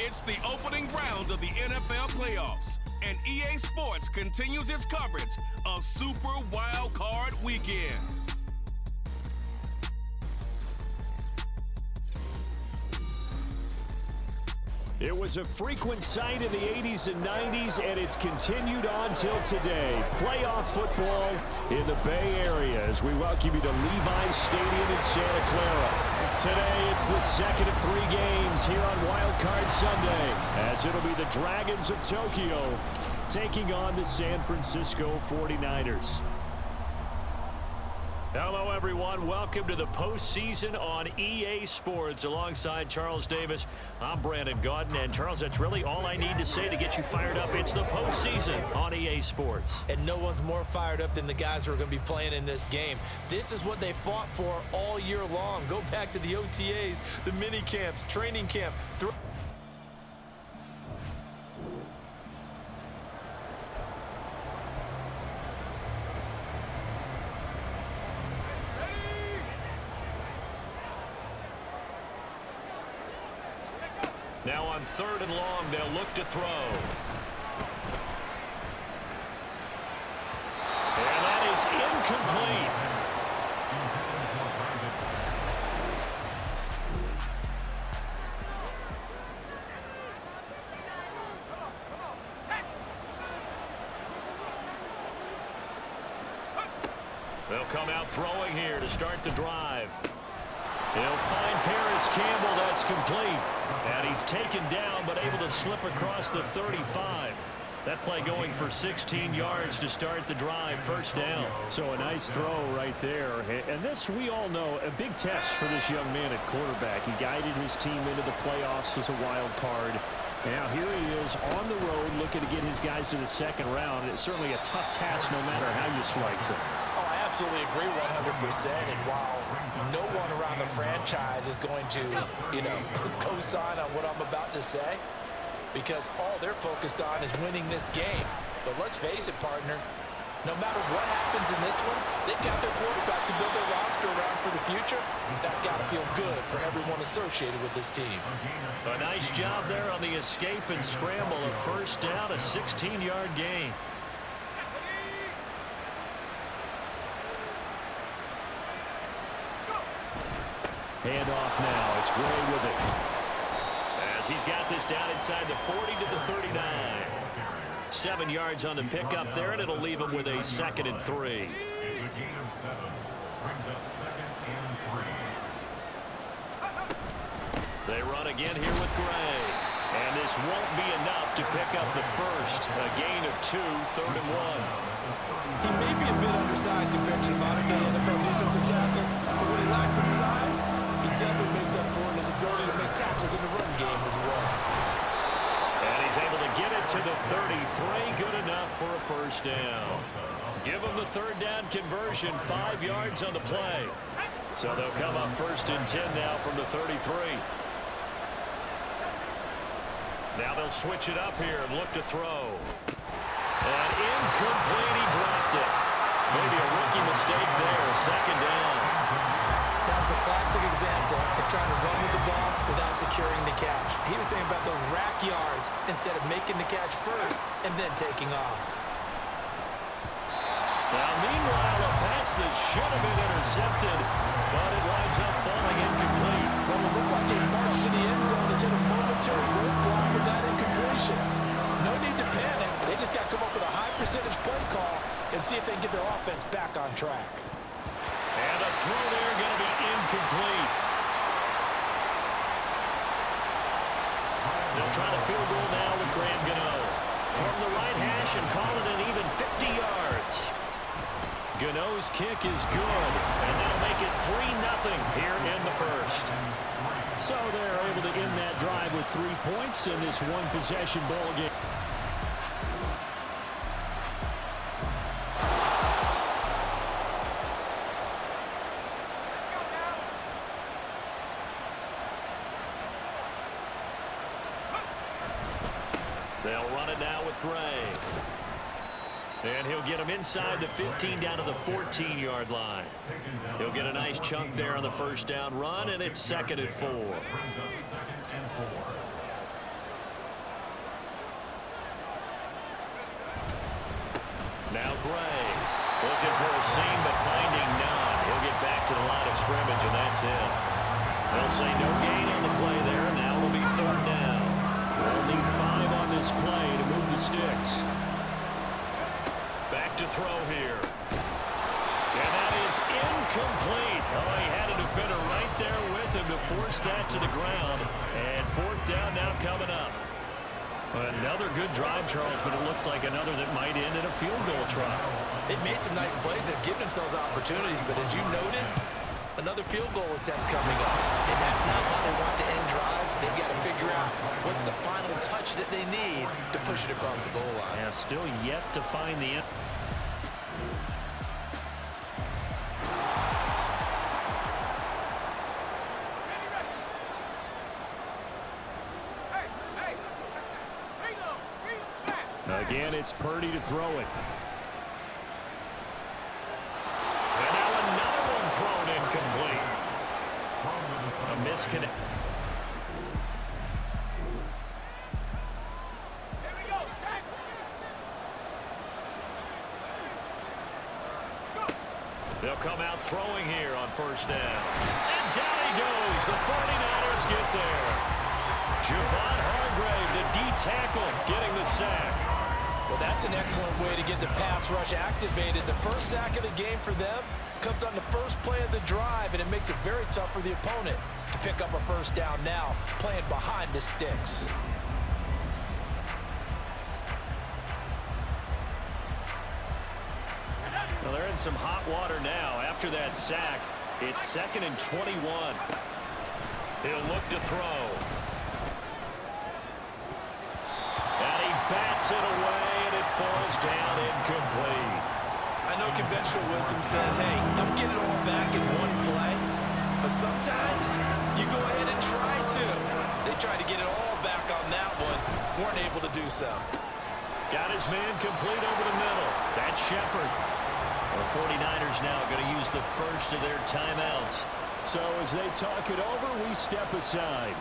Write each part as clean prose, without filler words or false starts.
It's the opening round of the NFL playoffs, and EA Sports continues its coverage of Super Wild Card Weekend. It was a frequent sight in the 80s and 90s, and it's continued on till today. Playoff football in the Bay Area as we welcome you to Levi's Stadium in Santa Clara. Today, it's the second of 3 games here on Wild Card Sunday, as it'll be the Dragons of Tokyo taking on the San Francisco 49ers. Hello, everyone. Welcome to the postseason on EA Sports. Alongside Charles Davis, I'm Brandon Gaudin. And, Charles, that's really all I need to say to get you fired up. It's the postseason on EA Sports. And no one's more fired up than the guys who are going to be playing in this game. This is what they fought for all year long. Go back to the OTAs, the mini camps, training camp. Now on 3rd and long, they'll look to throw. And that is incomplete. They'll come out throwing here to start the drive. He'll find Paris Campbell. That's complete. And he's taken down, but able to slip across the 35. That play going for 16 yards to start the drive. First down. So a nice throw right there. And this, we all know, a big test for this young man at quarterback. He guided his team into the playoffs as a wild card. Now here he is on the road looking to get his guys to the second round. It's certainly a tough task no matter how you slice it. Oh, I absolutely agree 100%. And while no one around the franchise is going to, co-sign on what I'm about to say, because all they're focused on is winning this game. But let's face it, partner, no matter what happens in this one, they've got their quarterback to build their roster around for the future. That's got to feel good for everyone associated with this team. A nice job there on the escape and scramble. A first down, a 16-yard gain. Handoff now. It's Gray with it. As he's got this down inside the 40 to the 39. 7 yards on the pickup there, and it'll leave him with a 2nd and 3. It's a gain of 7. Brings up 2nd and 3. They run again here with Gray. And this won't be enough to pick up the first. A gain of 2, 3rd and 1. He may be a bit undersized compared to the modern-day NFL defensive tackle, but what he lacks in size, he definitely makes up for in his ability to make tackles in the run game as well. And he's able to get it to the 33. Good enough for a first down. Give him the 3rd down conversion. 5 yards on the play. So they'll come up 1st and 10 now from the 33. Now they'll switch it up here and look to throw. And incomplete. He dropped it. Maybe a rookie mistake there. 2nd down. That was a classic example of trying to run with the ball without securing the catch. He was thinking about those rack yards instead of making the catch first and then taking off. Now, meanwhile, a pass that should have been intercepted, but it winds up falling incomplete. Well, it looked like a march to the end zone has hit a momentary roadblock with that incompletion. No need to panic. They just got to come up with a high percentage play call and see if they can get their offense back on track. And a throw there going to be incomplete. They'll try the field goal now with Graham Gano. From the right hash and call it an even 50 yards. Gano's kick is good, and they'll make it 3-0 here in the first. So they're able to end that drive with 3 points in this one-possession ball game. They'll run it now with Gray. And he'll get him inside the 15 down to the 14-yard line. He'll get a nice chunk there on the first down run, and it's 2nd and 4. Now Gray looking for a seam, but finding none. He'll get back to the line of scrimmage, and that's it. They'll say no gain on the play there, and now it'll be third down. They'll need 5 on this play to move the sticks. Back to throw here. And that is incomplete. Oh, he had a defender right there with him to force that to the ground. And fourth down now coming up. Another good drive, Charles, but it looks like another that might end in a field goal try. They've made some nice plays. They've given themselves opportunities, but as you noted, another field goal attempt coming up. And that's not how they want to end drives. They've got to figure out what's the final touch that they need to push it across the goal line. Yeah, still yet to find the end. Again, it's Purdy to throw it. And now another one thrown incomplete. A misconnect. They'll come out throwing here on first down. And down he goes. The 49ers get there. Javon Hargrave, the D tackle, getting the sack. Well, that's an excellent way to get the pass rush activated. The first sack of the game for them comes on the first play of the drive, and it makes it very tough for the opponent to pick up a first down now, playing behind the sticks. Well, they're in some hot water now. After that sack, it's 2nd and 21. He'll look to throw. And he bats it away, and it falls down incomplete. I know conventional wisdom says, hey, don't get it all back in one play. But sometimes you go ahead and try to. They tried to get it all back on that one. Weren't able to do so. Got his man complete over the middle. That's Shepard. The 49ers now going to use the first of their timeouts. So as they talk it over, we step aside.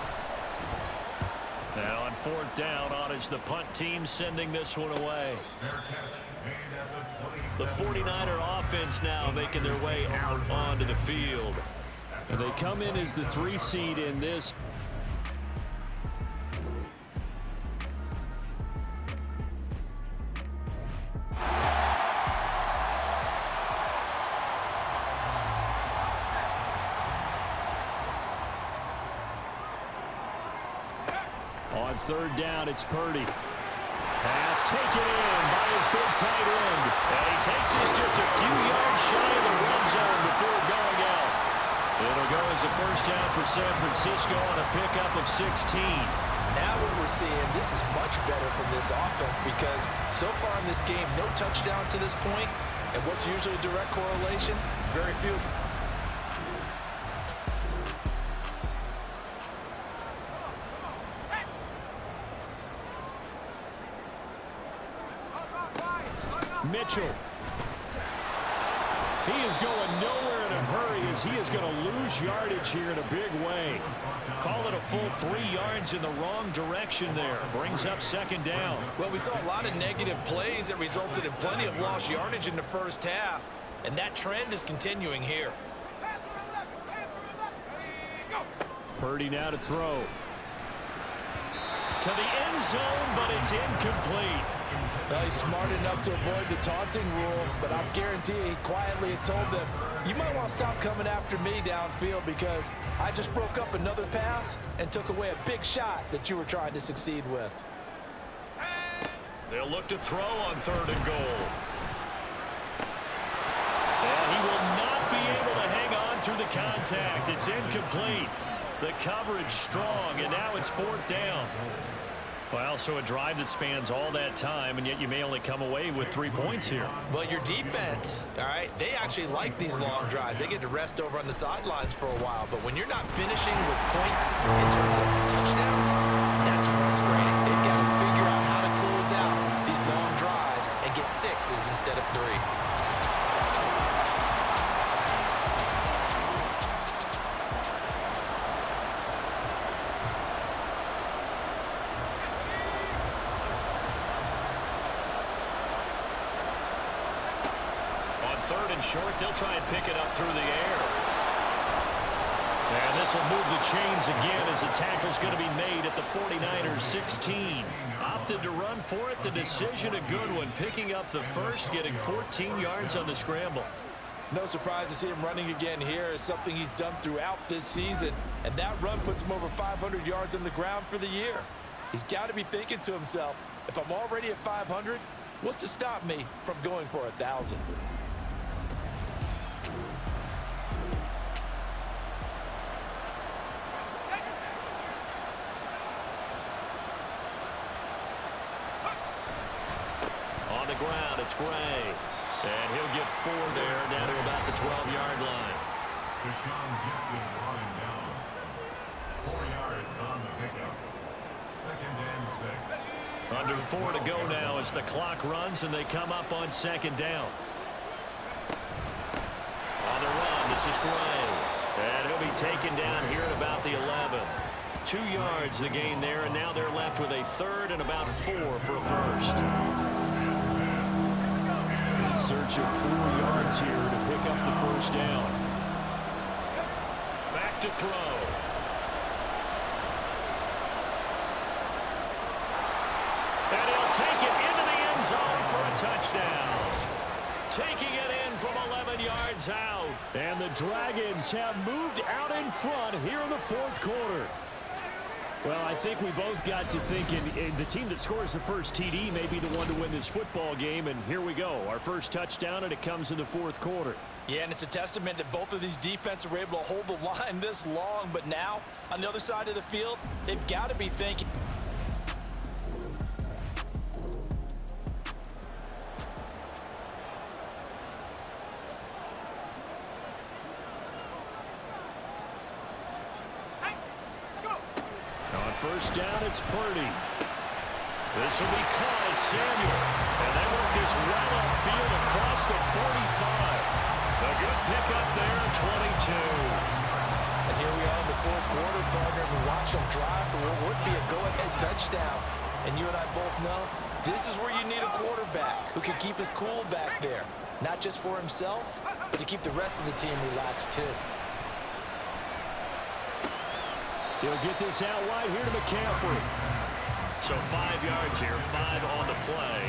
Now on fourth down, on is the punt team sending this one away. The 49er offense now making their way out onto the field. And they come in as the 3 seed in this. On third down, it's Purdy. Pass taken in by his big tight end. And he takes this just a few yards shy of the red zone before going out. It'll go as a first down for San Francisco on a pickup of 16. Now what we're seeing, this is much better from this offense because so far in this game, no touchdown to this point. And what's usually a direct correlation? Very few. Mitchell. He is going nowhere in a hurry as he is going to lose yardage here in a big way. Call it a full 3 yards in the wrong direction there. Brings up second down. Well, we saw a lot of negative plays that resulted in plenty of lost yardage in the first half, and that trend is continuing here. Purdy now to throw. To the end zone, but it's incomplete. Well, he's smart enough to avoid the taunting rule, but I'm guaranteeing he quietly has told them, you might want to stop coming after me downfield because I just broke up another pass and took away a big shot that you were trying to succeed with. They'll look to throw on third and goal. And he will not be able to hang on through the contact. It's incomplete. The coverage strong, and now it's fourth down. Well, so a drive that spans all that time, and yet you may only come away with 3 points here. Well, your defense, all right, they actually like these long drives. They get to rest over on the sidelines for a while. But when you're not finishing with points in terms of touchdowns, that's frustrating. They've got to figure out how to close out these long drives and get 6s instead of 3. third and short. They'll try and pick it up through the air. And this will move the chains again as the tackle's going to be made at the 49ers 16. Opted to run for it. The decision a good one. Picking up the first, getting 14 yards on the scramble. No surprise to see him running again here. It's something he's done throughout this season. And that run puts him over 500 yards on the ground for the year. He's got to be thinking to himself, if I'm already at 500, what's to stop me from going for 1,000? On the ground, it's Gray. And he'll get 4 there, down to about the 12-yard line. Deshaun Gibson brought him down. 4 yards on the pickup. 2nd and 6. Under 4 to go now as the clock runs and they come up on 2nd down. On the run, this is Gray. And he'll be taken down here at about the 11. 2 yards the gain there, and now they're left with a 3rd and about 4 for a first. In search of 4 yards here to pick up the first down. Back to throw. And he'll take it into the end zone for a touchdown. Taking it in from 11 yards out. And the Dragons have moved out in front here in the 4th quarter. Well, I think we both got to thinking the team that scores the first TD may be the one to win this football game. And here we go. Our first touchdown, and it comes in the 4th quarter. Yeah, and it's a testament that both of these defenses were able to hold the line this long. But now, on the other side of the field, they've got to be thinking. First down, it's Purdy. This will be caught at Samuel. And they work this well upfield across the 45. A good pickup there, 22. And here we are in the 4th quarter, partner. We watch them drive for what would be a go-ahead touchdown. And you and I both know this is where you need a quarterback who can keep his cool back there. Not just for himself, but to keep the rest of the team relaxed too. He'll get this out wide here to McCaffrey. So 5 yards here, 5 on the play,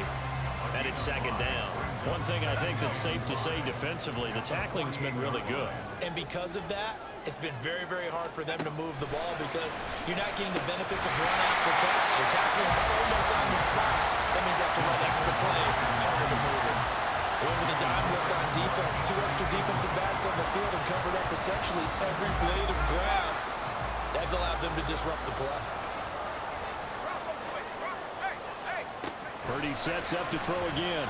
and it's 2nd down. One thing I think that's safe to say defensively, the tackling's been really good. And because of that, it's been very, very hard for them to move the ball because you're not getting the benefits of run after catch. You're tackling almost on the spot. That means you have to run extra plays, harder to move it. Going with a dime look on defense, 2 extra defensive backs on the field and covered up essentially every blade of grass. That allowed them to disrupt the play. Purdy sets up to throw again.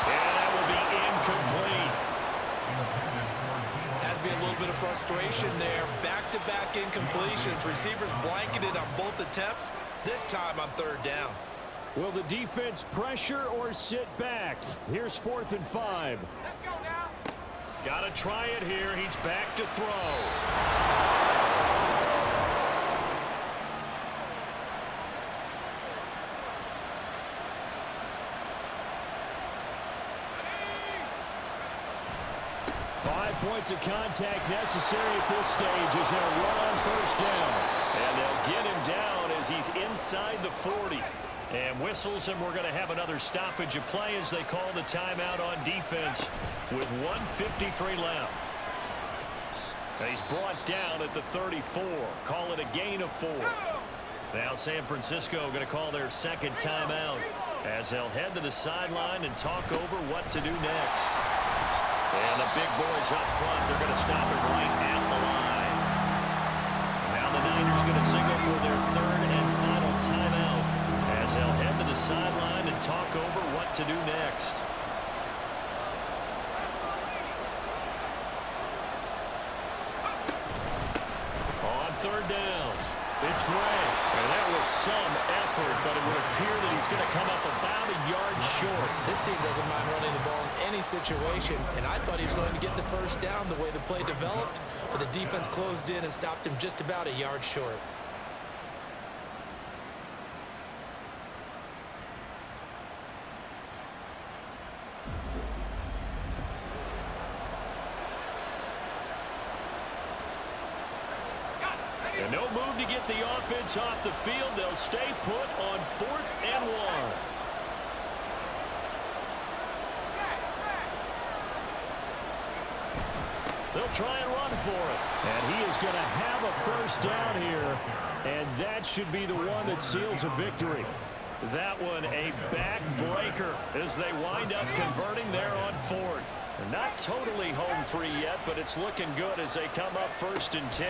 And that will be incomplete. Has to be a little bit of frustration there. Back-to-back incompletions. Receivers blanketed on both attempts, this time on 3rd down. Will the defense pressure or sit back? Here's 4th and 5. Let's go now. Got to try it here. He's back to throw. 5 points of contact necessary at this stage as they'll run on 1st down. And they'll get him down as he's inside the 40. And whistles, and we're going to have another stoppage of play as they call the timeout on defense with 1:53 left. And he's brought down at the 34. Call it a gain of 4. Now San Francisco going to call their 2nd timeout as they'll head to the sideline and talk over what to do next. And the big boys up front, they're going to stop it right at the line. Now the Niners going to signal for their 3rd and final timeout as they'll head to the sideline and talk over what to do next. On 3rd down, it's Gray. And that was some effort, but it would appear that he's going to come up about a yard short. This team doesn't mind running the ball in any situation, and I thought he was going to get the 1st down the way the play developed, but the defense closed in and stopped him just about a yard short. And no move to get the offense off the field. They'll stay put on 4th and 1. They'll try and run for it. And he is going to have a first down here. And that should be the one that seals a victory. That one a backbreaker as they wind up converting there on 4th. And not totally home free yet, but it's looking good as they come up 1st and 10.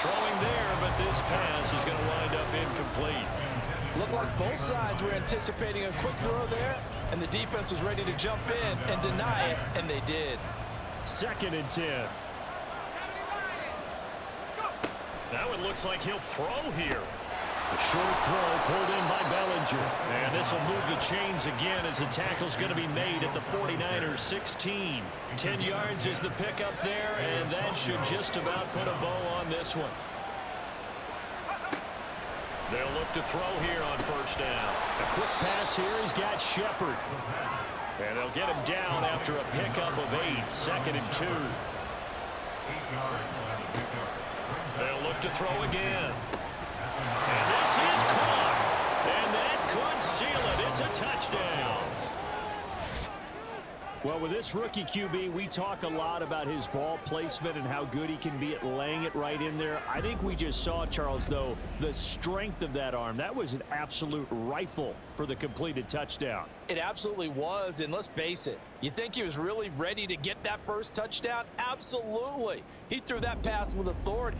Throwing there, but this pass is going to wind up incomplete. Looked like both sides were anticipating a quick throw there, and the defense was ready to jump in and deny it, and they did. 2nd and 10. Now it looks like he'll throw here. A short throw pulled in by Bellinger. And this will move the chains again as the tackle's going to be made at the 49ers 16. 10 yards is the pickup there, and that should just about put a bow on this one. They'll look to throw here on 1st down. A quick pass here. He's got Shepard. And they'll get him down after a pickup of 8. 2nd and 2. 8 yards on the pickup. They'll look to throw again. And this is caught. And that could seal it. It's a touchdown. Well, with this rookie QB, we talk a lot about his ball placement and how good he can be at laying it right in there. I think we just saw, Charles, though, the strength of that arm. That was an absolute rifle for the completed touchdown. It absolutely was, and let's face it, you think he was really ready to get that first touchdown? Absolutely. He threw that pass with authority.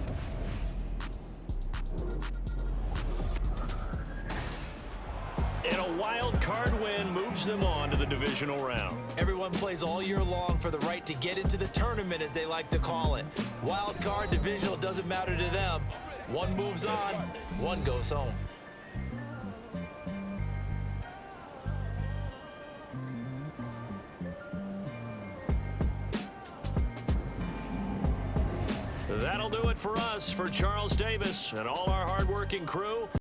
And a wild card win moves them on to the divisional round. Everyone plays all year long for the right to get into the tournament, as they like to call it. Wild card, divisional, doesn't matter to them. One moves on, one goes home. That'll do it for us. For Charles Davis and all our hardworking crew,